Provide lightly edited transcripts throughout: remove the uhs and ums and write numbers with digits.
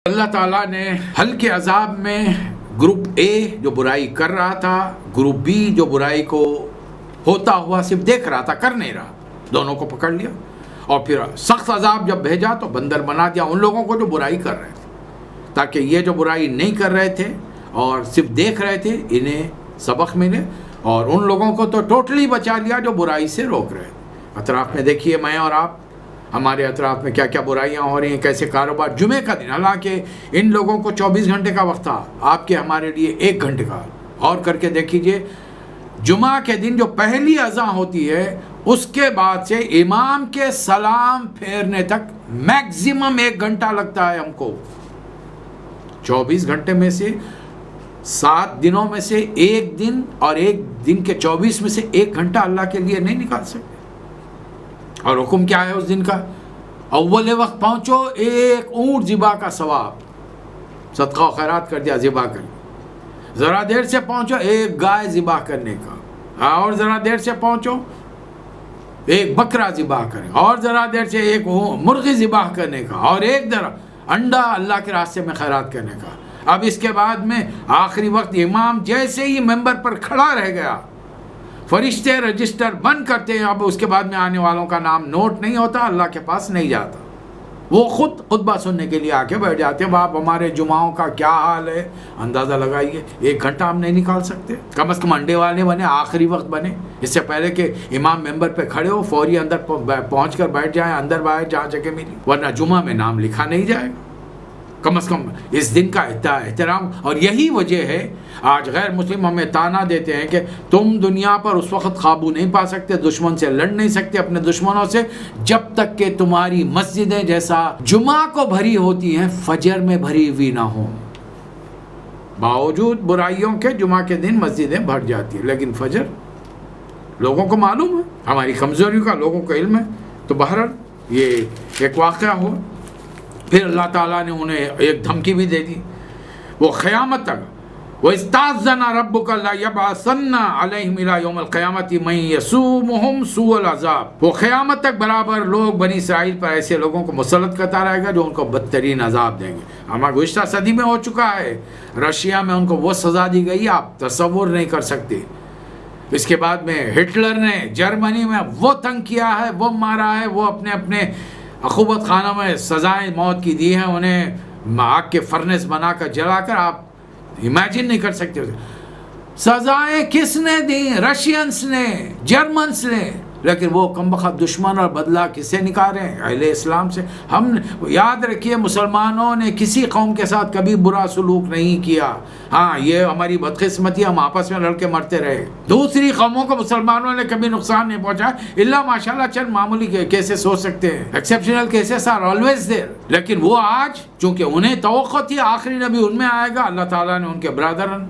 اللہ تعالیٰ نے ہلکے عذاب میں گروپ اے جو برائی کر رہا تھا، گروپ بی جو برائی کو ہوتا ہوا صرف دیکھ رہا تھا، کر نہیں رہا، دونوں کو پکڑ لیا اور پھر سخت عذاب جب بھیجا تو بندر بنا دیا ان لوگوں کو جو برائی کر رہے تھے، تاکہ یہ جو برائی نہیں کر رہے تھے اور صرف دیکھ رہے تھے انہیں سبق ملے، اور ان لوگوں کو تو ٹوٹلی بچا لیا جو برائی سے روک رہے تھے۔ اطراف میں دیکھیے، میں اور آپ، ہمارے اطراف میں کیا کیا برائیاں ہو رہی ہیں، کیسے کاروبار۔ جمعے کا دن، حالانکہ ان لوگوں کو 24 گھنٹے کا وقت تھا، آپ کے ہمارے لیے 1 گھنٹے کا۔ اور کر کے دیکھیے، جمعہ کے دن جو پہلی اذان ہوتی ہے اس کے بعد سے امام کے سلام پھیرنے تک میکزیمم 1 گھنٹہ لگتا ہے ہم کو۔ 24 گھنٹے میں سے 7 دنوں میں سے 1 دن، اور 1 دن کے 24 میں سے 1 گھنٹہ اللہ کے لیے نہیں نکال سکتے۔ اور حکم کیا ہے اس دن کا؟ اول وقت پہنچو، 1 اونٹ ذبح کا ثواب، صدقہ و خیرات کر دیا ذبح کر۔ ذرا دیر سے پہنچو، 1 گائے ذبح کرنے کا، اور ذرا دیر سے پہنچو 1 بکرا ذبح کرنے کا، اور ذرا دیر سے 1 مرغی ذبح کرنے کا، اور 1 انڈا اللہ کے راستے میں خیرات کرنے کا۔ اب اس کے بعد میں آخری وقت امام جیسے ہی ممبر پر کھڑا رہ گیا، فرشتے رجسٹر بند کرتے ہیں، اب اس کے بعد میں آنے والوں کا نام نوٹ نہیں ہوتا، اللہ کے پاس نہیں جاتا، وہ خود خطبہ سننے کے لیے آ کے بیٹھ جاتے ہیں۔ باپ ہمارے جمعوں کا کیا حال ہے، اندازہ لگائیے۔ 1 گھنٹہ ہم نہیں نکال سکتے، کم از کم انڈے والے بنے، آخری وقت بنے، اس سے پہلے کہ امام ممبر پہ کھڑے ہو فوری اندر پہنچ کر بیٹھ جائیں، اندر باہر جہاں جگہ ملی، ورنہ جمعہ میں نام لکھا نہیں جائے گا۔ کم از کم اس دن کا احترام۔ اور یہی وجہ ہے آج غیر مسلم ہمیں تانا دیتے ہیں کہ تم دنیا پر اس وقت قابو نہیں پا سکتے، دشمن سے لڑ نہیں سکتے اپنے دشمنوں سے، جب تک کہ تمہاری مسجدیں جیسا جمعہ کو بھری ہوتی ہیں فجر میں بھری ہوئی نہ ہوں۔ باوجود برائیوں کے جمعہ کے دن مسجدیں بھر جاتی ہیں، لیکن فجر لوگوں کو معلوم ہے، ہماری کمزوریوں کا لوگوں کو علم ہے۔ تو بہرحال یہ ایک واقعہ ہوا، پھر اللہ تعالیٰ نے انہیں ایک دھمکی بھی دے دی، وہ قیامت تک وَإِسْتَأْذَنَ رَبُّكَ لَيَبْعَثَنَّ عَلَيْهِمْ إِلَىٰ يَوْمِ الْقِيَامَةِ مَن يَسُومُهُمْ سُوءَ الْعَذَابِ۔ وہ قیامت تک برابر لوگ بنی اسرائیل پر ایسے لوگوں کو مسلط کرتا رہے گا جو ان کو بدترین عذاب دیں گے۔ ہمارا گزشتہ صدی میں ہو چکا ہے، رشیا میں ان کو وہ سزا دی گئی آپ تصور نہیں کر سکتے۔ اس کے بعد میں ہٹلر نے جرمنی میں وہ تنگ کیا ہے، وہ مارا ہے، وہ اپنے عقوبت خانہ میں سزائیں موت کی دی ہیں، انہیں آگ کے فرنس بنا کر جلا کر، آپ امیجن نہیں کر سکتے۔ سزائیں کس نے دی؟ رشینز نے، جرمنز نے، لیکن وہ کمبخت دشمن اور بدلہ کسے نکالے؟ اہل اسلام سے۔ ہم یاد رکھیے، مسلمانوں نے کسی قوم کے ساتھ کبھی برا سلوک نہیں کیا۔ ہاں، یہ ہماری بدقسمتی، ہم آپس میں لڑ کے مرتے رہے۔ دوسری قوموں کو مسلمانوں نے کبھی نقصان نہیں پہنچایا، اللہ ماشاءاللہ چند معمولی کیسز ہو سکتے ہیں، exceptional cases are always there, لیکن وہ آج چونکہ انہیں توقع تھی آخری نبی ان میں آئے گا، اللہ تعالیٰ نے ان کے برادران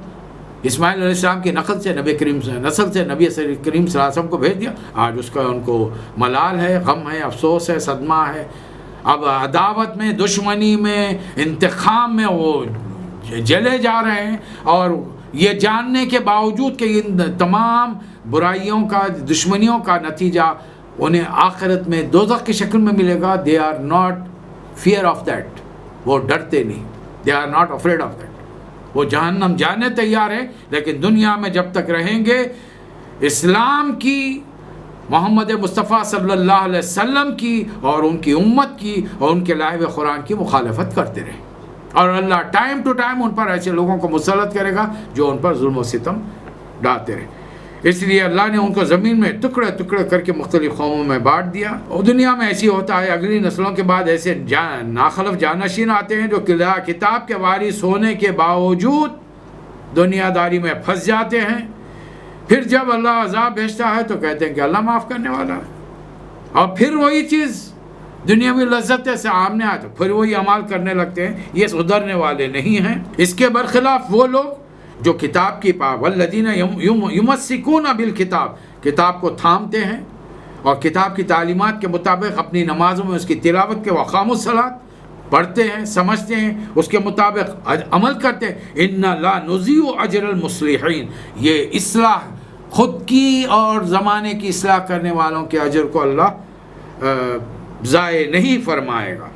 اسماعیل علیہ السلام کی نسل سے نبی کریم صلی اللہ علیہ وسلم کو بھیج دیا۔ آج اس کا ان کو ملال ہے، غم ہے، افسوس ہے، صدمہ ہے۔ اب عداوت میں، دشمنی میں، انتقام میں وہ جلے جا رہے ہیں، اور یہ جاننے کے باوجود کہ ان تمام برائیوں کا، دشمنیوں کا نتیجہ انہیں آخرت میں دوزخ کی شکل میں ملے گا۔ they are not fear of that، وہ ڈرتے نہیں، they are not afraid of that۔ وہ جہنم جانے تیار ہے، لیکن دنیا میں جب تک رہیں گے اسلام کی، محمد مصطفیٰ صلی اللہ علیہ وسلم کی اور ان کی امت کی اور ان کے لائے ہوئے قرآن کی مخالفت کرتے رہیں، اور اللہ ٹائم ٹو ٹائم ان پر ایسے لوگوں کو مسلط کرے گا جو ان پر ظلم و ستم ڈالتے رہیں۔ اس لیے اللہ نے ان کو زمین میں ٹکڑے ٹکڑے کر کے مختلف قوموں میں بانٹ دیا، اور دنیا میں ایسی ہوتا ہے، اگلی نسلوں کے بعد ایسے ناخلف جانشین آتے ہیں جو کتاب کے وارث ہونے کے باوجود دنیا داری میں پھنس جاتے ہیں۔ پھر جب اللہ عذاب بھیجتا ہے تو کہتے ہیں کہ اللہ معاف کرنے والا ہے، اور پھر وہی چیز دنیاوی لذت سے سامنے آئے تو پھر وہی عمال کرنے لگتے ہیں۔ یہ سدھرنے والے نہیں ہیں۔ اس کے برخلاف وہ لوگ جو کتاب کی والذین یمسکون بالکتاب، کتاب کو تھامتے ہیں اور کتاب کی تعلیمات کے مطابق اپنی نمازوں میں اس کی تلاوت کے وقام الصلاۃ پڑھتے ہیں، سمجھتے ہیں، اس کے مطابق عمل کرتے ہیں۔ ان لا نضیع اجر المصلحین، یہ اصلاح خود کی اور زمانے کی اصلاح کرنے والوں کے اجر کو اللہ ضائع نہیں فرمائے گا۔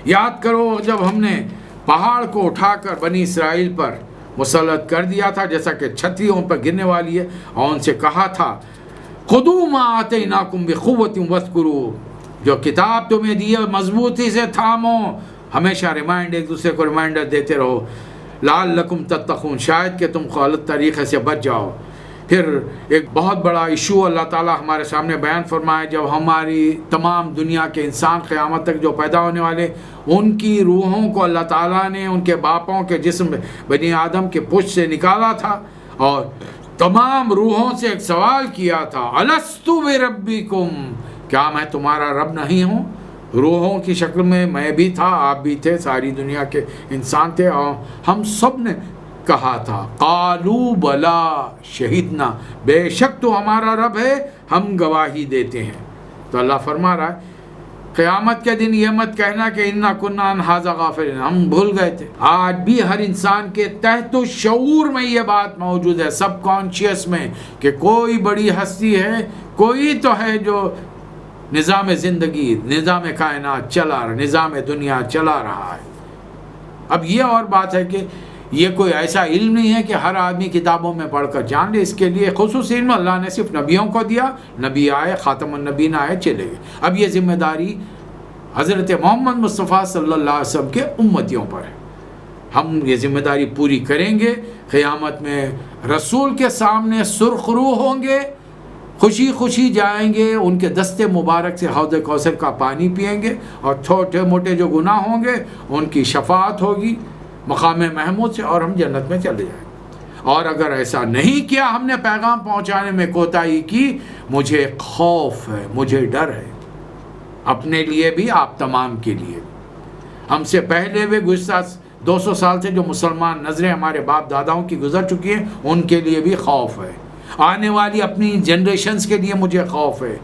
یاد کرو جب ہم نے پہاڑ کو اٹھا کر بنی اسرائیل پر مسلط کر دیا تھا جیسا کہ چھتریوں پر گرنے والی ہے، اور ان سے کہا تھا خذوا ما آتیناکم بقوۃ واذکروا، جو کتاب تمہیں دی ہے مضبوطی سے تھامو، ہمیشہ ایک دوسرے کو ریمائنڈر دیتے رہو، لعلکم تتقون، شاید کہ تم غلط طریقے سے بچ جاؤ۔ پھر ایک بہت بڑا ایشو اللہ تعالیٰ ہمارے سامنے بیان فرمائے، جب ہماری تمام دنیا کے انسان قیامت تک جو پیدا ہونے والے ان کی روحوں کو اللہ تعالیٰ نے ان کے باپوں کے جسم بنی آدم کے پشت سے نکالا تھا، اور تمام روحوں سے ایک سوال کیا تھا الست بربکم، کیا میں تمہارا رب نہیں ہوں؟ روحوں کی شکل میں بھی تھا، آپ بھی تھے، ساری دنیا کے انسان تھے، اور ہم سب نے کہا تھا قالوا بلا شہدنا، بے شک تو ہمارا رب ہے، ہم گواہی دیتے ہیں۔ تو اللہ فرما رہا ہے قیامت کے دن یہ مت کہنا کہ انا کنا عن ھذا غافلین، ہم بھول گئے تھے۔ آج بھی ہر انسان کے تحت شعور میں یہ بات موجود ہے، سب کانشیس میں، کہ کوئی بڑی ہستی ہے، کوئی تو ہے جو نظام زندگی، نظام کائنات چلا رہا، نظام دنیا چلا رہا ہے۔ اب یہ اور بات ہے کہ یہ کوئی ایسا علم نہیں ہے کہ ہر آدمی کتابوں میں پڑھ کر جان لے، اس کے لیے خصوصی علم اللہ نے صرف نبیوں کو دیا، نبی آئے، خاتم النبیین آئے، چلے گئے۔ اب یہ ذمہ داری حضرت محمد مصطفیٰ صلی اللہ علیہ وسلم کے امتیوں پر ہے، ہم یہ ذمہ داری پوری کریں گے۔ قیامت میں رسول کے سامنے سرخ روح ہوں گے، خوشی خوشی جائیں گے، ان کے دستے مبارک سے حوض کوثر کا پانی پئیں گے، اور چھوٹے موٹے جو گناہ ہوں گے ان کی شفاعت ہوگی مقام محمود سے، اور ہم جنت میں چلے جائیں گے۔ اور اگر ایسا نہیں کیا، ہم نے پیغام پہنچانے میں کوتاہی کی، مجھے خوف ہے، مجھے ڈر ہے، اپنے لیے بھی، آپ تمام کے لیے۔ ہم سے پہلے بھی گزشتہ 200 سال سے جو مسلمان نظریں ہمارے باپ داداؤں کی گزر چکی ہیں، ان کے لیے بھی خوف ہے، آنے والی اپنی جنریشنز کے لیے مجھے خوف ہے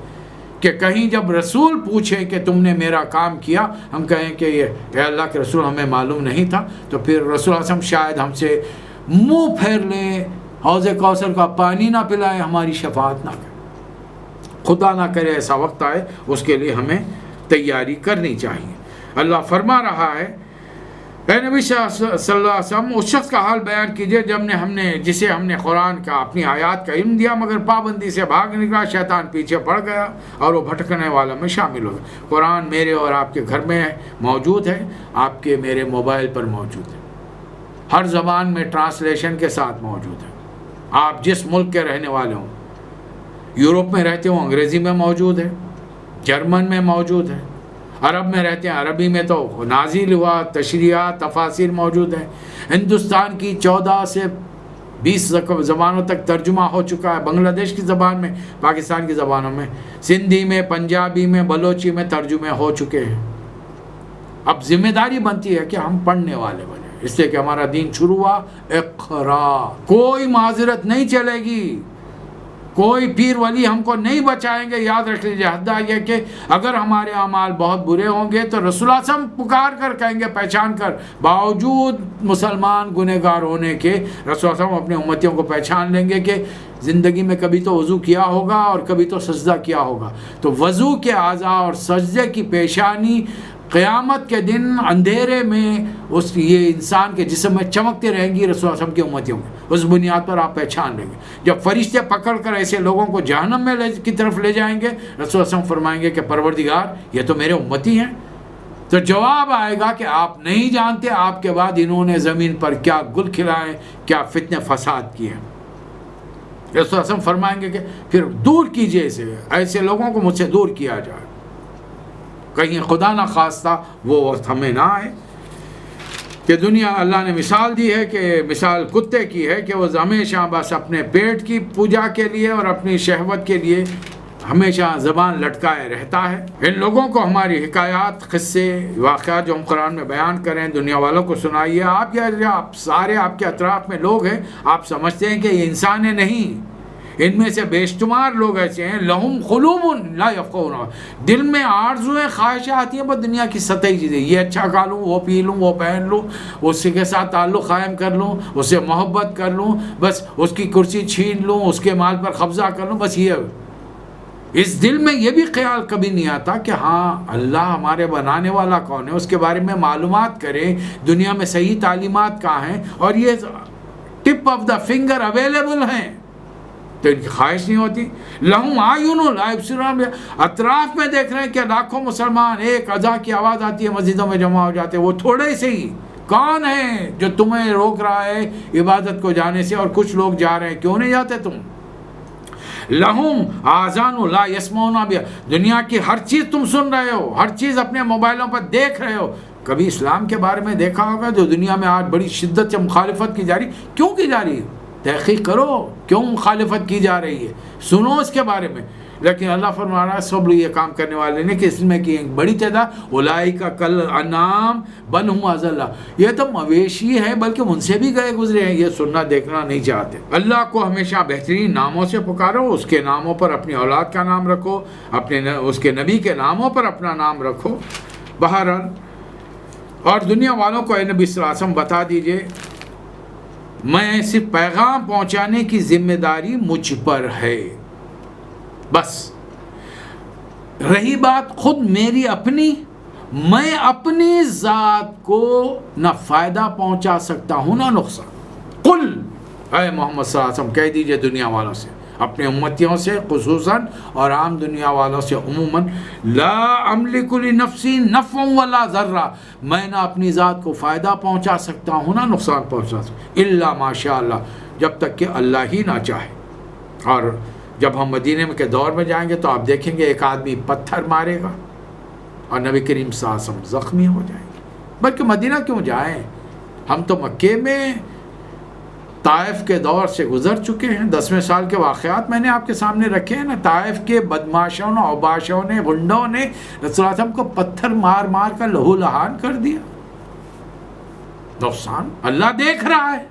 کہ کہیں جب رسول پوچھیں کہ تم نے میرا کام کیا، ہم کہیں کہ یہ اے اللہ کے رسول ہمیں معلوم نہیں تھا، تو پھر رسول صلی اللہ علیہ وسلم شاید ہم سے منہ پھیر لیں، حوض کوثر کا پانی نہ پلائیں، ہماری شفاعت نہ کریں۔ خدا نہ کرے ایسا وقت آئے، اس کے لیے ہمیں تیاری کرنی چاہیے۔ اللہ فرما رہا ہے اے نبی صلی اللہ علیہ وسلم اس شخص کا حال بیان کیجئے جسے ہم نے قرآن کا، اپنی آیات کا علم دیا، مگر پابندی سے بھاگ نکلا، شیطان پیچھے پڑ گیا اور وہ بھٹکنے والا میں شامل ہو گیا۔ قرآن میرے اور آپ کے گھر میں موجود ہے، آپ کے میرے موبائل پر موجود ہے، ہر زبان میں ٹرانسلیشن کے ساتھ موجود ہے۔ آپ جس ملک کے رہنے والے ہوں، یورپ میں رہتے ہوں انگریزی میں موجود ہے، جرمن میں موجود ہے، عرب میں رہتے ہیں عربی میں تو نازل ہوا، تشریحات، تفاسیر موجود ہیں۔ ہندوستان کی 14 سے 20 زبانوں تک ترجمہ ہو چکا ہے، بنگلہ دیش کی زبان میں، پاکستان کی زبانوں میں، سندھی میں، پنجابی میں، بلوچی میں ترجمے ہو چکے ہیں۔ اب ذمہ داری بنتی ہے کہ ہم پڑھنے والے بنیں، اس لیے کہ ہمارا دین شروع ہوا اقرا، کوئی معذرت نہیں چلے گی، کوئی پیر ولی ہم کو نہیں بچائیں گے۔ یاد رکھ لیجیے، حد یہ کہ اگر ہمارے اعمال بہت برے ہوں گے تو رسول اللہ صلی اللہ علیہ وسلم پکار کر کہیں گے، پہچان کر، باوجود مسلمان گنہگار ہونے کے، رسول اللہ صلی اللہ علیہ وسلم اپنے امتیوں کو پہچان لیں گے کہ زندگی میں کبھی تو وضو کیا ہوگا اور کبھی تو سجدہ کیا ہوگا۔ تو وضو کے اعضاء اور سجدے کی پیشانی قیامت کے دن اندھیرے میں یہ انسان کے جسم میں چمکتے رہیں گی، رسول اللہ علیہ وسلم کی امتیوں میں، اس بنیاد پر آپ پہچان لیں گے۔ جب فرشتے پکڑ کر ایسے لوگوں کو جہنم میں کی طرف لے جائیں گے، رسول اللہ علیہ وسلم فرمائیں گے کہ پروردگار یہ تو میرے امتی ہیں۔ تو جواب آئے گا کہ آپ نہیں جانتے آپ کے بعد انہوں نے زمین پر کیا گل کھلائے، کیا فتنے فساد کیے۔ رسول اللہ علیہ وسلم فرمائیں گے کہ پھر دور کیجئے اسے، ایسے لوگوں کو مجھ سے دور کیا جائے، کہیں خدا نہ خواستہ وہ وقت ہمیں نہ آئے کہ دنیا اللہ نے مثال دی ہے کہ مثال کتے کی ہے کہ وہ ہمیشہ بس اپنے پیٹ کی پوجا کے لیے اور اپنی شہوت کے لیے ہمیشہ زبان لٹکائے رہتا ہے۔ ان لوگوں کو ہماری حکایات، قصے، واقعات جو ہم قرآن میں بیان کریں، دنیا والوں کو سنائیے۔ آپ سارے آپ کے اطراف میں لوگ ہیں، آپ سمجھتے ہیں کہ یہ انسان نہیں، ان میں سے بے شمار لوگ ایسے ہیں لہم قلوب لا یفقہون، دل میں آرزویں، خواہشیں آتی ہیں، بس دنیا کی سطحی چیزیں، یہ اچھا کھا لوں، وہ پی لوں، وہ پہن لوں، اس کے ساتھ تعلق قائم کر لوں، اس سے محبت کر لوں، بس اس کی کرسی چھین لوں، اس کے مال پر قبضہ کر لوں، بس یہ اس دل میں یہ بھی خیال کبھی نہیں آتا کہ ہاں اللہ ہمارے بنانے والا کون ہے، اس کے بارے میں معلومات کریں، دنیا میں صحیح تعلیمات کہاں ہیں اور یہ tip of the finger available ہیں، تو ان کی خواہش نہیں ہوتی. لہم اعین لا یبصرون، اطراف میں دیکھ رہے ہیں کہ لاکھوں مسلمان ایک اذان کی آواز آتی ہے مسجدوں میں جمع ہو جاتے ہیں، وہ تھوڑے سے ہی. کون ہے جو تمہیں روک رہا ہے عبادت کو جانے سے، اور کچھ لوگ جا رہے ہیں، کیوں نہیں جاتے تم؟ لہم آذان لا یسمعون بہا، دنیا کی ہر چیز تم سن رہے ہو، ہر چیز اپنے موبائلوں پر دیکھ رہے ہو. کبھی اسلام کے بارے میں دیکھا ہوگا جو دنیا میں آج بڑی شدت سے مخالفت کی جا رہی، کیوں کی جا رہی ہے؟ تحقیق کرو کیوں مخالفت کی جا رہی ہے، سنو اس کے بارے میں. لیکن اللہ فرما رہا ہے سب لوگ یہ کام کرنے والے نے کہ اس میں کی ایک بڑی تعداد اولئک کل انعام بل هم اضل، یہ تو مویشی ہے بلکہ ان سے بھی گئے گزرے ہیں، یہ سننا دیکھنا نہیں چاہتے. اللہ کو ہمیشہ بہترین ناموں سے پکارو، اس کے ناموں پر اپنی اولاد کا نام رکھو، اس کے نبی کے ناموں پر اپنا نام رکھو. بہرحال اور دنیا والوں کو اے نبی صلی اللہ علیہ وسلم بتا دیجئے میں صرف پیغام پہنچانے کی ذمہ داری مجھ پر ہے بس. رہی بات خود میری اپنی، میں اپنی ذات کو نہ فائدہ پہنچا سکتا ہوں نہ نقصان. قل، اے محمد صلی اللہ علیہ وسلم کہہ دیجئے دنیا والوں سے، اپنے امتیوں سے خصوصاً اور عام دنیا والوں سے عموماً، لا املک لنفسی نفعا ولا ضرا، میں نہ اپنی ذات کو فائدہ پہنچا سکتا ہوں نہ نقصان پہنچا سکتا، الا ماشاء اللہ، جب تک کہ اللہ ہی نہ چاہے. اور جب ہم مدینے کے دور میں جائیں گے تو آپ دیکھیں گے ایک آدمی پتھر مارے گا اور نبی کریم صلی اللہ علیہ وسلم زخمی ہو جائیں گے. بلکہ مدینہ کیوں جائیں، ہم تو مکے میں طائف کے دور سے گزر چکے ہیں. 10ویں سال کے واقعات میں نے آپ کے سامنے رکھے ہیں نا. طائف کے بدماشوں نے، اوباشوں نے، گنڈوں نے رسول اللہ صلی اللہ علیہ وسلم کو پتھر مار مار کر لہو لہان کر دیا. نقصان اللہ دیکھ رہا ہے.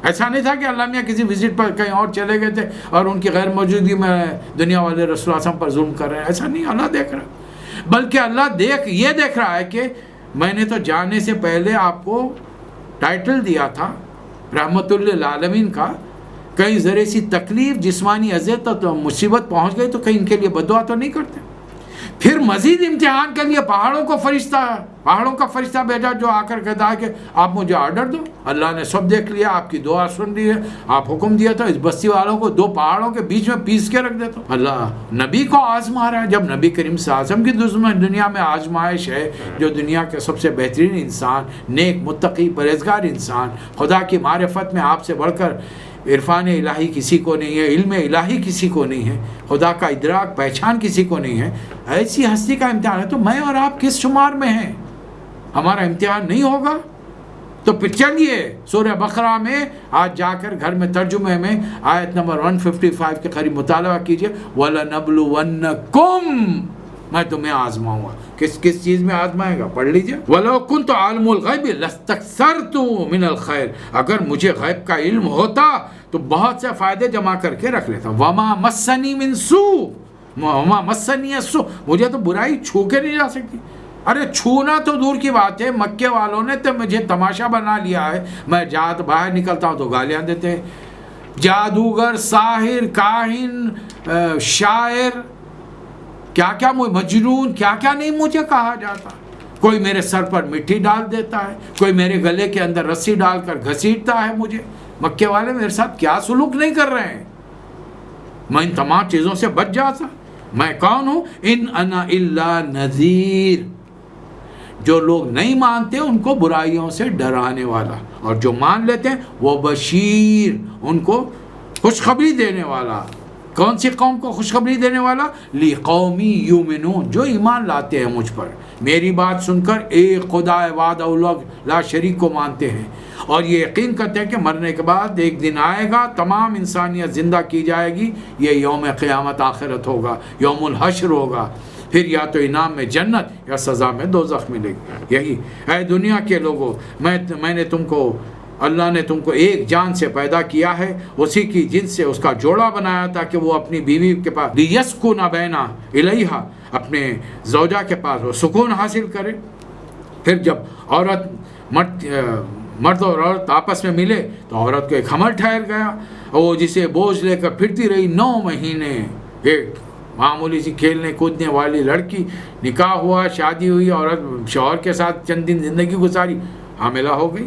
ایسا نہیں تھا کہ اللہ میاں کسی وزٹ پر کہیں اور چلے گئے تھے اور ان کی غیر موجودگی میں دنیا والے رسول اللہ صلی اللہ علیہ وسلم پر ظلم کر رہے ہیں. ایسا نہیں، اللہ دیکھ رہا ہے. بلکہ اللہ یہ دیکھ رہا ہے کہ میں نے تو جانے سے پہلے آپ کو ٹائٹل دیا تھا رحمت للعالمین کا. کہیں ذرے سی تکلیف، جسمانی اذیت تو مصیبت پہنچ گئی تو کہیں ان کے لیے بد دعا تو نہیں کرتے. پھر مزید امتحان کے لیے پہاڑوں کا فرشتہ بھیجا جو آ کر کہتا ہے کہ آپ مجھے آرڈر دو. اللہ نے سب دیکھ لیا، آپ کی دعا سن لی ہے، آپ حکم دیا تھا اس بستی والوں کو 2 پہاڑوں کے بیچ میں پیس کے رکھ دیتا. اللہ نبی کو آزما رہا ہے. جب نبی کریم صلی اللہ علیہ وسلم کی دنیا میں آزمائش ہے، جو دنیا کے سب سے بہترین انسان، نیک متقی پرہیزگار انسان، خدا کی معرفت میں آپ سے بڑھ کر عرفان الہی کسی کو نہیں ہے، علم الہی کسی کو نہیں ہے، خدا کا ادراک پہچان کسی کو نہیں ہے، ایسی ہستی کا امتحان ہے تو میں اور آپ کس شمار میں ہیں؟ ہمارا امتحان نہیں ہوگا تو پھر چلیے سورہ بقرہ میں آج جا کر گھر میں ترجمے میں آیت نمبر 155 کے قریب مطالعہ کیجئے. وَلَنَبْلُوَنَّكُمْ، میں تمہیں آزماؤں گا. کس چیز میں آزمائے گا؟ پڑھ لیجئے. وَلَوْ كُنْتُ عَالِمُ الْغَيْبِ لَاسْتَكْثَرْتُ مِنَ الْخَيْرِ، اگر مجھے غیب کا علم ہوتا تو بہت سے فائدے جمع کر کے رکھ لیتا. وَمَا مَسَّنِي مِن سُوءٍ، وَمَا مَسَّنِي السُّوءُ، مجھے تو برائی چھو کے نہیں جا سکتی. ارے چھونا تو دور کی بات ہے، مکے والوں نے تو مجھے تماشا بنا لیا ہے. میں باہر نکلتا ہوں تو گالیاں دیتے ہیں. جادوگر، ساحر، کاہن، شاعر، کیا مجنون، کیا نہیں مجھے کہا جاتا. کوئی میرے سر پر مٹی ڈال دیتا ہے، کوئی میرے گلے کے اندر رسی ڈال کر گھسیٹتا ہے مجھے. مکے والے میرے ساتھ کیا سلوک نہیں کر رہے ہیں. میں ان تمام چیزوں سے بچ جاتا. میں کون ہوں؟ ان انا الا نذیر. جو لوگ نہیں مانتے ان کو برائیوں سے ڈرانے والا، اور جو مان لیتے ہیں وہ بشیر، ان کو خوشخبری دینے والا. کون سی قوم کو خوشخبری دینے والا؟ لِقَوْمِ یُؤْمِنُونَ، جو ایمان لاتے ہیں مجھ پر، میری بات سن کر ایک خدا وحدہ لا شریک کو مانتے ہیں، اور یہ یقین کرتے ہیں کہ مرنے کے بعد ایک دن آئے گا، تمام انسانیت زندہ کی جائے گی. یہ یوم قیامت آخرت ہوگا، یوم الحشر ہوگا. پھر یا تو انعام میں جنت یا سزا میں دوزخ ملے گی. یہی اے دنیا کے لوگوں، میں نے تم کو، اللہ نے تم کو ایک جان سے پیدا کیا ہے، اسی کی جنس سے اس کا جوڑا بنایا تاکہ وہ اپنی بیوی کے پاس لِيَسْكُنَ بَيْنَ إِلَيْهَا، اپنے زوجہ کے پاس وہ سکون حاصل کرے. پھر جب مرد اور عورت آپس میں ملے تو عورت کو ایک حمل ٹھہر گیا، اور وہ جسے بوجھ لے کر پھرتی رہی 9 مہینے، ایک معمولی سی کھیلنے کودنے والی لڑکی، نکاح ہوا، شادی ہوئی، عورت شوہر کے ساتھ چند دن زندگی گزاری، حاملہ ہو گئی،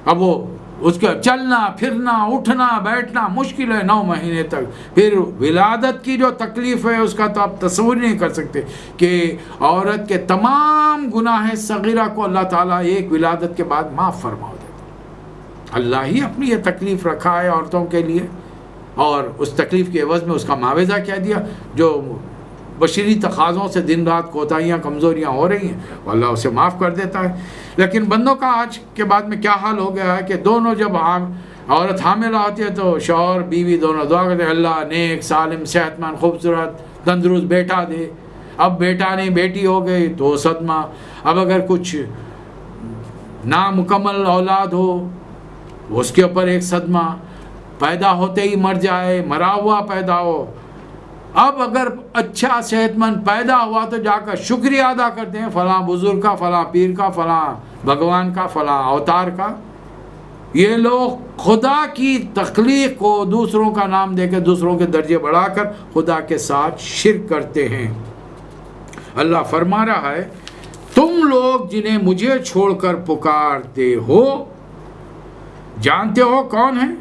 اب وہ اس کا چلنا پھرنا اٹھنا بیٹھنا مشکل ہے 9 مہینے تک. پھر ولادت کی جو تکلیف ہے اس کا تو آپ تصور نہیں کر سکتے کہ عورت کے تمام گناہ صغیرہ کو اللہ تعالیٰ ایک ولادت کے بعد معاف فرما دیتا. اللہ ہی اپنی یہ تکلیف رکھا ہے عورتوں کے لیے، اور اس تکلیف کے عوض میں اس کا معاوضہ کیا دیا. جو بشری تقاضوں سے دن رات کوتاہیاں کمزوریاں ہو رہی ہیں وہ اللہ اسے معاف کر دیتا ہے. لیکن بندوں کا آج کے بعد میں کیا حال ہو گیا ہے کہ دونوں جب عورت حاملہ ہوتی ہے تو شوہر بیوی دونوں دعا کرتے ہیں اللہ نیک سالم صحت مند خوبصورت تندرست بیٹا دے. اب بیٹا نہیں بیٹی ہو گئی تو صدمہ. اب اگر کچھ نامکمل اولاد ہو اس کے اوپر ایک صدمہ، پیدا ہوتے ہی مر جائے، مرا ہوا پیدا ہو. اب اگر اچھا صحت مند پیدا ہوا تو جا کر شکریہ ادا کرتے ہیں فلاں بزرگ کا، فلاں پیر کا، فلاں بھگوان کا، فلاں اوتار کا. یہ لوگ خدا کی تخلیق کو دوسروں کا نام دے کے دوسروں کے درجے بڑھا کر خدا کے ساتھ شرک کرتے ہیں. اللہ فرما رہا ہے تم لوگ جنہیں مجھے چھوڑ کر پکارتے ہو جانتے ہو کون ہیں؟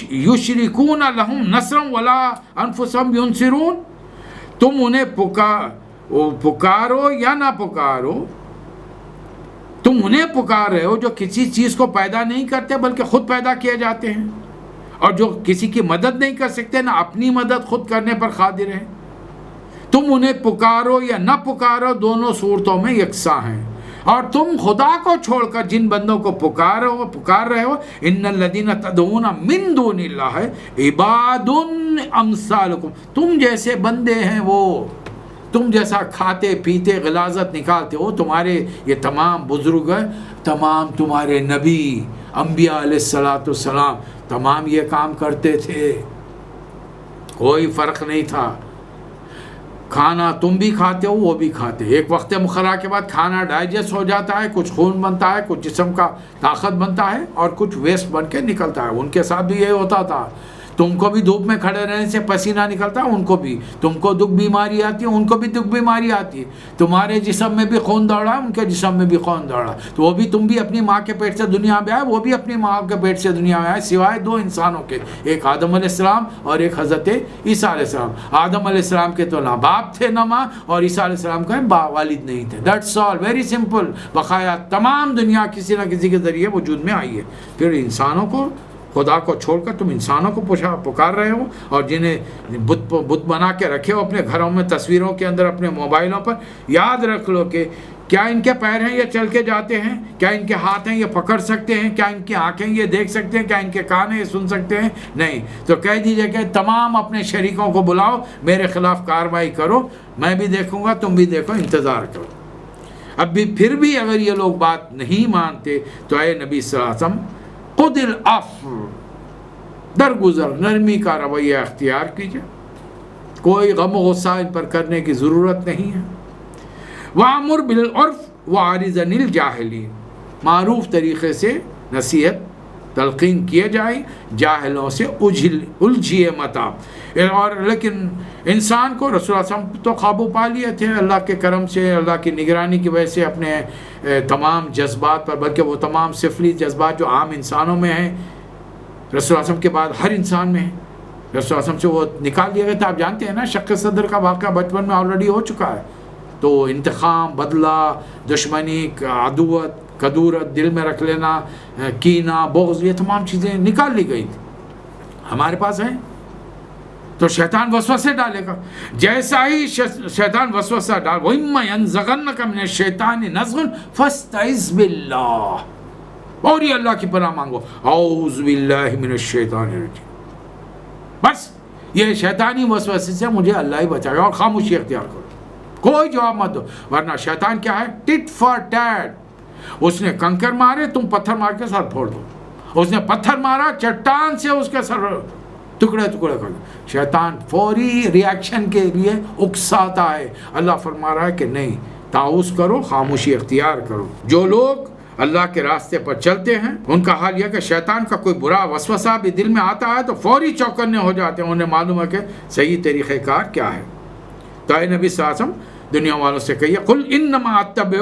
یشرکون لہم نصرا ولا انفسہم ینصرون. تم انہیں پکارو یا نہ پکارو، تم انہیں پکار رہے ہو جو کسی چیز کو پیدا نہیں کرتے بلکہ خود پیدا کیے جاتے ہیں، اور جو کسی کی مدد نہیں کر سکتے، نہ اپنی مدد خود کرنے پر قادر ہیں. تم انہیں پکارو یا نہ پکارو دونوں صورتوں میں یکساں ہیں. اور تم خدا کو چھوڑ کر جن بندوں کو پکار رہے ہو ان الذین تدعون من دون اللہ عباد امثالکم، تم جیسے بندے ہیں وہ، تم جیسا کھاتے پیتے غلاظت نکالتے ہو. تمہارے یہ تمام بزرگ ہیں، تمام تمہارے نبی انبیاء علیہ السلام تمام یہ کام کرتے تھے، کوئی فرق نہیں تھا. کھانا تم بھی کھاتے ہو وہ بھی کھاتے. ایک وقت مخرہ کے بعد کھانا ڈائجسٹ ہو جاتا ہے، کچھ خون بنتا ہے، کچھ جسم کا طاقت بنتا ہے اور کچھ ویسٹ بن کے نکلتا ہے. ان کے ساتھ بھی یہی ہوتا تھا. تم کو بھی دھوپ میں کھڑے رہنے سے پسینہ نکلتا ہے، ان کو بھی. تم کو دکھ بیماری آتی ہے، ان کو بھی دکھ بیماری آتی ہے. تمہارے جسم میں بھی خون دوڑا ہے، ان کے جسم میں بھی خون دوڑا. تو وہ بھی تم بھی اپنی ماں کے پیٹ سے دنیا میں آئے، وہ بھی اپنی ماں کے پیٹ سے دنیا میں آئے، سوائے 2 انسانوں کے، ایک آدم علیہ السلام اور ایک حضرت عیسیٰ علیہ السلام. آدم علیہ السلام کے تو نہ باپ تھے نہ ماں، اور عیسیٰ علیہ السلام کا والد نہیں تھے. That's all, very simple. بقایا تمام دنیا کسی نہ کسی کے ذریعے وجود میں آئی ہے. پھر انسانوں کو، خدا کو چھوڑ کر تم انسانوں کو پکار رہے ہو، اور جنہیں بت بنا کے رکھے ہو اپنے گھروں میں، تصویروں کے اندر، اپنے موبائلوں پر. یاد رکھ لو کہ کیا ان کے پیر ہیں یہ چل کے جاتے ہیں؟ کیا ان کے ہاتھ ہیں یہ پکڑ سکتے ہیں؟ کیا ان کی آنکھیں یہ دیکھ سکتے ہیں؟ کیا ان کے کان ہیں یہ سن سکتے ہیں؟ نہیں. تو کہہ دیجئے کہ تمام اپنے شریکوں کو بلاؤ، میرے خلاف کارروائی کرو، میں بھی دیکھوں گا، تم بھی دیکھو، انتظار کرو. اب بھی پھر بھی اگر یہ لوگ بات نہیں مانتے تو اے نبی صلی اللہ علیہ وسلم خود العفو، درگزر نرمی کا رویہ اختیار کیجئے. کوئی غم و غصہ ان پر کرنے کی ضرورت نہیں ہے. وَأَمُرْ بِالْعُرْفِ وَأَعْرِضْ عَنِ الْجَاهِلِينَ، معروف طریقے سے نصیحت تلقین کیے جائے، جاہلوں سے الجھیے مت آپ. اور لیکن انسان کو رسول اللہ صلی اللہ علیہ وسلم تو قابو پا لیے تھے اللہ کے کرم سے، اللہ کی نگرانی کی وجہ سے اپنے تمام جذبات پر، بلکہ وہ تمام سفلی جذبات جو عام انسانوں میں ہیں رسول اللہ صلی اللہ علیہ وسلم کے بعد ہر انسان میں ہیں، رسول اللہ علیہ وسلم سے وہ نکال دیا گیا تھا. آپ جانتے ہیں نا شق صدر کا واقعہ بچپن میں آلریڈی ہو چکا ہے. تو انتقام، بدلہ، دشمنی، عدوت، کدورت، دل میں رکھ لینا، کینہ، بغض، یہ تمام چیزیں نکال لی گئی تھی. ہمارے پاس ہیں تو شیطان وسوسے ڈالے گا. جیسا ہی شیطان وسوسہ ڈال، وَإِمَّا يَنزَغَنَّكَ مِنَ الشَّيْطَانِ نَزْغٌ فَاسْتَعِذْ بِاللَّهِ، اور یہ اللہ کی پناہ مانگو، اعوذ باللہ من الشیطان الرجیم. بس یہ شیطانی وسوسے سے مجھے اللہ ہی بچائے، اور خاموشی اختیار کرو، کوئی جواب مت دو. ورنہ شیطان کیا ہے؟ ٹٹ فار ٹیٹ. اس نے کنکر مارے، تم پتھر مار کے سر پھوڑ دو. اس نے پتھر مارا، چٹان سے اس کے سر ٹکڑے ٹکڑے کر دو. شیطان فوری ری ایکشن کے لیے اکساتا ہے. اللہ فرما رہا ہے کہ نہیں، تعوذ کرو، خاموشی اختیار کرو. جو لوگ اللہ کے راستے پر چلتے ہیں ان کا حال یہ کہ شیطان کا کوئی برا وسوسہ بھی دل میں آتا ہے تو فوری چوکنے ہو جاتے ہیں، انہیں معلوم ہے کہ صحیح طریقہ کار کیا ہے۔ تو اے نبی صلی اللہ علیہ وسلم دنیا والوں سے کہیے قل انما اتبع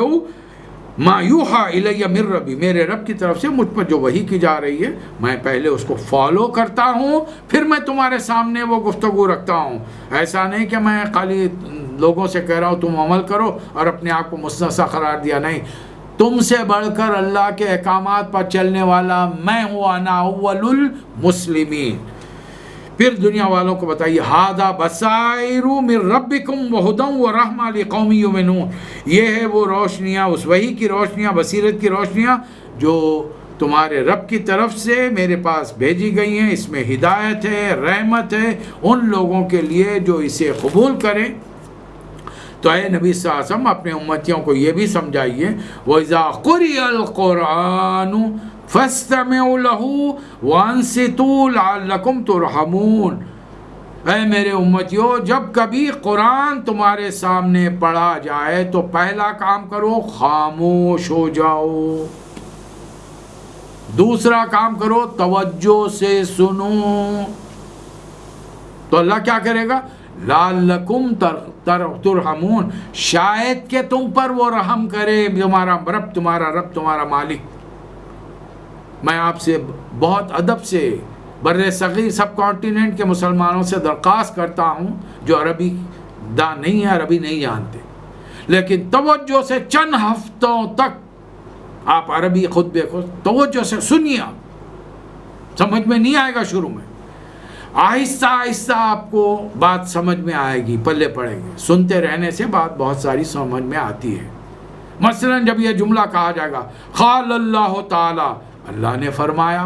ما یوحی الی من ربی، میرے رب کی طرف سے مجھ پر جو وحی کی جا رہی ہے میں پہلے اس کو فالو کرتا ہوں، پھر میں تمہارے سامنے وہ گفتگو رکھتا ہوں۔ ایسا نہیں کہ میں خالی لوگوں سے کہہ رہا ہوں تم عمل کرو اور اپنے آپ کو مستثنی قرار دیا، نہیں، تم سے بڑھ کر اللہ کے احکامات پر چلنے والا میں ہوں، انا اول المسلمین۔ پھر دنیا والوں کو بتائیے ھذا بصائر من ربکم وہدی ورحمۃ لقوم یؤمنون، یہ ہے وہ روشنیاں، اس وحی کی روشنیاں، بصیرت کی روشنیاں جو تمہارے رب کی طرف سے میرے پاس بھیجی گئی ہیں، اس میں ہدایت ہے، رحمت ہے ان لوگوں کے لیے جو اسے قبول کریں۔ تو اے نبی صلی اللہ علیہ وسلم اپنے امتیوں کو یہ بھی سمجھائیے وَإِذَا قُرِئَ الْقُرْآنُ فَاسْتَمِعُوا لَهُ وَأَنصِتُوا لَعَلَّكُمْ تُرْحَمُونَ، اے میرے امتیوں جب کبھی قرآن تمہارے سامنے پڑھا جائے تو پہلا کام کرو خاموش ہو جاؤ، دوسرا کام کرو توجہ سے سنو۔ تو اللہ کیا کرے گا؟ لعلکم ترحمون، شاید کہ تم پر وہ رحم کرے تمہارا رب تمہارا مالک۔ میں آپ سے بہت ادب سے بر صغیر سب کانٹیننٹ کے مسلمانوں سے درخواست کرتا ہوں جو عربی دان نہیں ہے، عربی نہیں جانتے، لیکن توجہ سے چند ہفتوں تک آپ عربی خطبے کو توجہ سے سنیے، سمجھ میں نہیں آئے گا شروع میں، آہستہ آہستہ آپ کو بات سمجھ میں آئے گی، پلے پڑے گی، سنتے رہنے سے بات بہت ساری سمجھ میں آتی ہے۔ مثلا جب یہ جملہ کہا جائے گا قال اللہ تعالی، اللہ نے فرمایا،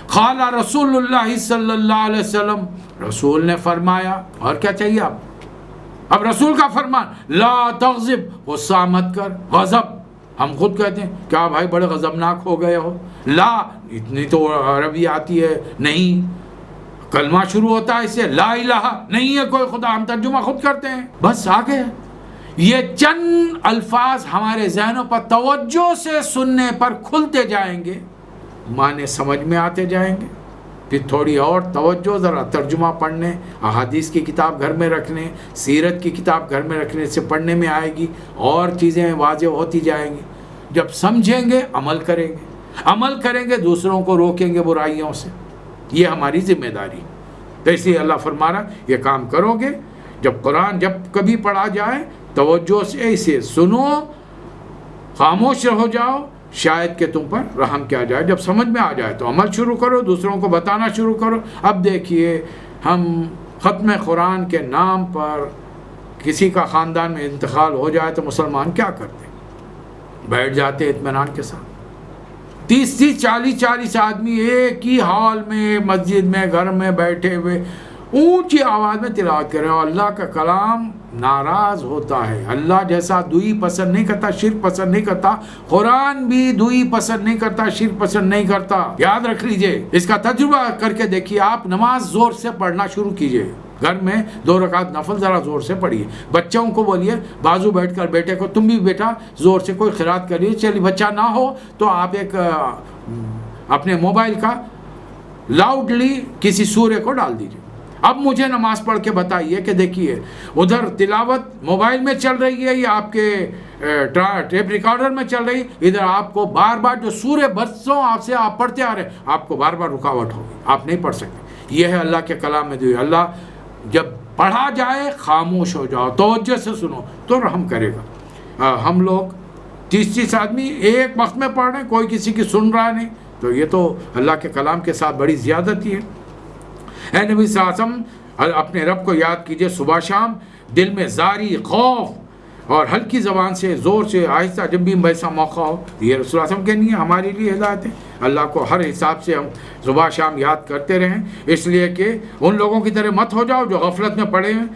قال رسول اللہ صلی اللہ علیہ وسلم، رسول نے فرمایا، اور کیا چاہیے اب رسول کا فرمان، لا تغضب، غصہ مت کر، غضب ہم خود کہتے ہیں کیا بھائی بڑے غضبناک ہو گئے ہو، لا اتنی تو عربی آتی ہے نہیں، کلمہ شروع ہوتا ہے اس سے لا الہ، نہیں ہے کوئی خدا، ہم ترجمہ خود کرتے ہیں، بس آگے یہ چند الفاظ ہمارے ذہنوں پر توجہ سے سننے پر کھلتے جائیں گے، معنی سمجھ میں آتے جائیں گے، پھر تھوڑی اور توجہ ذرا ترجمہ پڑھنے، احادیث کی کتاب گھر میں رکھنے، سیرت کی کتاب گھر میں رکھنے سے پڑھنے میں آئے گی، اور چیزیں واضح ہوتی جائیں گی۔ جب سمجھیں گے عمل کریں گے، عمل کریں گے دوسروں کو روکیں گے برائیوں سے، یہ ہماری ذمہ داری۔ تو اس لیے اللہ فرما رہا یہ کام کرو گے، جب قرآن جب کبھی پڑھا جائے توجہ سے اسے سنو، خاموش ہو جاؤ، شاید کہ تم پر رحم کیا جائے، جب سمجھ میں آ جائے تو عمل شروع کرو، دوسروں کو بتانا شروع کرو۔ اب دیکھیے ہم ختم قرآن کے نام پر کسی کا خاندان میں انتقال ہو جائے تو مسلمان کیا کرتے؟ بیٹھ جاتے اطمینان کے ساتھ، 30 40 آدمی ایک ہی ہال میں، مسجد میں، گھر میں بیٹھے ہوئے اونچی آواز میں تلاوت کریں، اور اللہ کا کلام ناراض ہوتا ہے۔ اللہ جیسا دوئی پسند نہیں کرتا، شرک پسند نہیں کرتا، قرآن بھی دوئی پسند نہیں کرتا، شرک پسند نہیں کرتا، یاد رکھ لیجئے، اس کا تجربہ کر کے دیکھیے۔ آپ نماز زور سے پڑھنا شروع کیجئے، گھر میں 2 رکعت نفل ذرا زور سے پڑھیے، بچوں کو بولیے بازو بیٹھ کر، بیٹے کو تم بھی بیٹا زور سے کوئی قرات کریے، چلیے بچہ نہ ہو تو آپ ایک اپنے موبائل کا لاؤڈلی کسی سورے کو ڈال دیجئے۔ اب مجھے نماز پڑھ کے بتائیے کہ دیکھیے ادھر تلاوت موبائل میں چل رہی ہے یا آپ کے ٹیپ ریکارڈر میں چل رہی، ادھر آپ کو بار بار جو سورے برسوں آپ سے آپ پڑھتے آ رہے ہیں، آپ کو بار بار رکاوٹ ہوگی، آپ نہیں پڑھ سکتے۔ یہ ہے اللہ کے کلام میں جو اللہ جب پڑھا جائے خاموش ہو جاؤ، توجہ سے سنو تو رحم کرے گا۔ ہم لوگ 30 آدمی ایک وقت میں پڑھ رہے ہیں، کوئی کسی کی سن رہا نہیں، تو یہ تو اللہ کے کلام کے ساتھ بڑی زیادتی ہے۔ اے نبی صلی اللہ علیہ وسلم اپنے رب کو یاد کیجئے صبح شام، دل میں زاری، خوف، اور ہلکی زبان سے زور سے آہستہ جب بھی ویسا موقع ہو۔ یہ رسول اللہ علیہ وسلم کے لیے ہمارے لیے ہدایت ہے، اللہ کو ہر حساب سے ہم صبح شام یاد کرتے رہیں، اس لیے کہ ان لوگوں کی طرح مت ہو جاؤ جو غفلت میں پڑے ہیں۔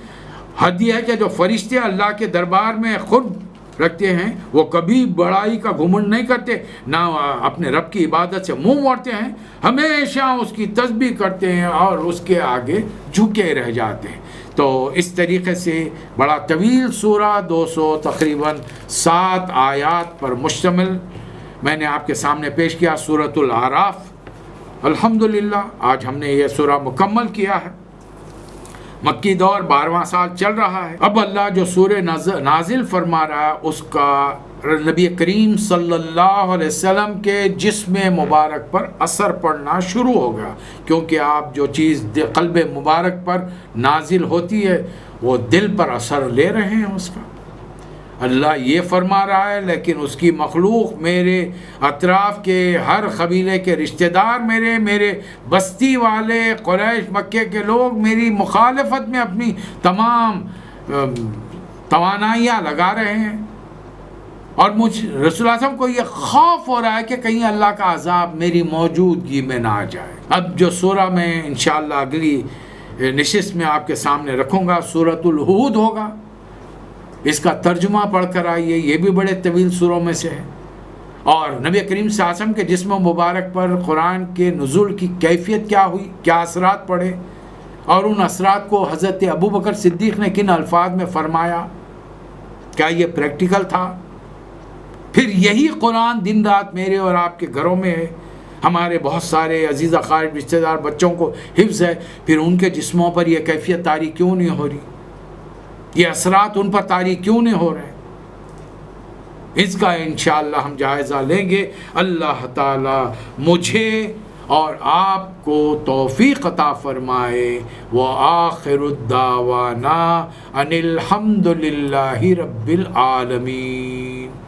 حد یہ ہے کہ جو فرشتے اللہ کے دربار میں خود رکھتے ہیں وہ کبھی بڑائی کا گھمنڈ نہیں کرتے، نہ اپنے رب کی عبادت سے منہ موڑتے ہیں، ہمیشہ اس کی تسبیح کرتے ہیں اور اس کے آگے جھکے رہ جاتے ہیں۔ تو اس طریقے سے بڑا طویل سورہ 200 تقریباً 7 آیات پر مشتمل میں نے آپ کے سامنے پیش کیا سورۃ الاعراف۔ الحمدللہ آج ہم نے یہ سورہ مکمل کیا ہے۔ مکی دور 12واں سال چل رہا ہے۔ اب اللہ جو سورہ نازل فرما رہا ہے اس کا نبی کریم صلی اللہ علیہ وسلم کے جسم مبارک پر اثر پڑنا شروع ہوگا، کیونکہ آپ جو چیز قلب مبارک پر نازل ہوتی ہے وہ دل پر اثر لے رہے ہیں اس کا۔ اللہ یہ فرما رہا ہے لیکن اس کی مخلوق، میرے اطراف کے ہر قبیلے کے رشتہ دار، میرے بستی والے قریش مکے کے لوگ میری مخالفت میں اپنی تمام توانائیاں لگا رہے ہیں، اور مجھ رسول اللہ صلی اللہ علیہ وسلم کو یہ خوف ہو رہا ہے کہ کہیں اللہ کا عذاب میری موجودگی میں نہ آ جائے۔ اب جو سورہ میں انشاءاللہ اگلی نشست میں آپ کے سامنے رکھوں گا سورۃ الہود ہوگا۔ اس کا ترجمہ پڑھ کر آئیے، یہ بھی بڑے طویل سوروں میں سے ہے، اور نبی کریم صلی اللہ علیہ وسلم کے جسم مبارک پر قرآن کے نزول کی کیفیت کیا ہوئی، کیا اثرات پڑے، اور ان اثرات کو حضرت ابوبکر صدیق نے کن الفاظ میں فرمایا، کیا یہ پریکٹیکل تھا؟ پھر یہی قرآن دن رات میرے اور آپ کے گھروں میں ہے، ہمارے بہت سارے عزیز اقارب رشتہ دار بچوں کو حفظ ہے، پھر ان کے جسموں پر یہ کیفیت طاری کیوں نہیں ہو رہی، یہ اثرات ان پر طاری کیوں نہیں ہو رہے؟ اس کا انشاءاللہ ہم جائزہ لیں گے۔ اللہ تعالی مجھے اور آپ کو توفیق عطا فرمائے۔ وآخر الدعوانا ان الحمد للہ رب العالمین۔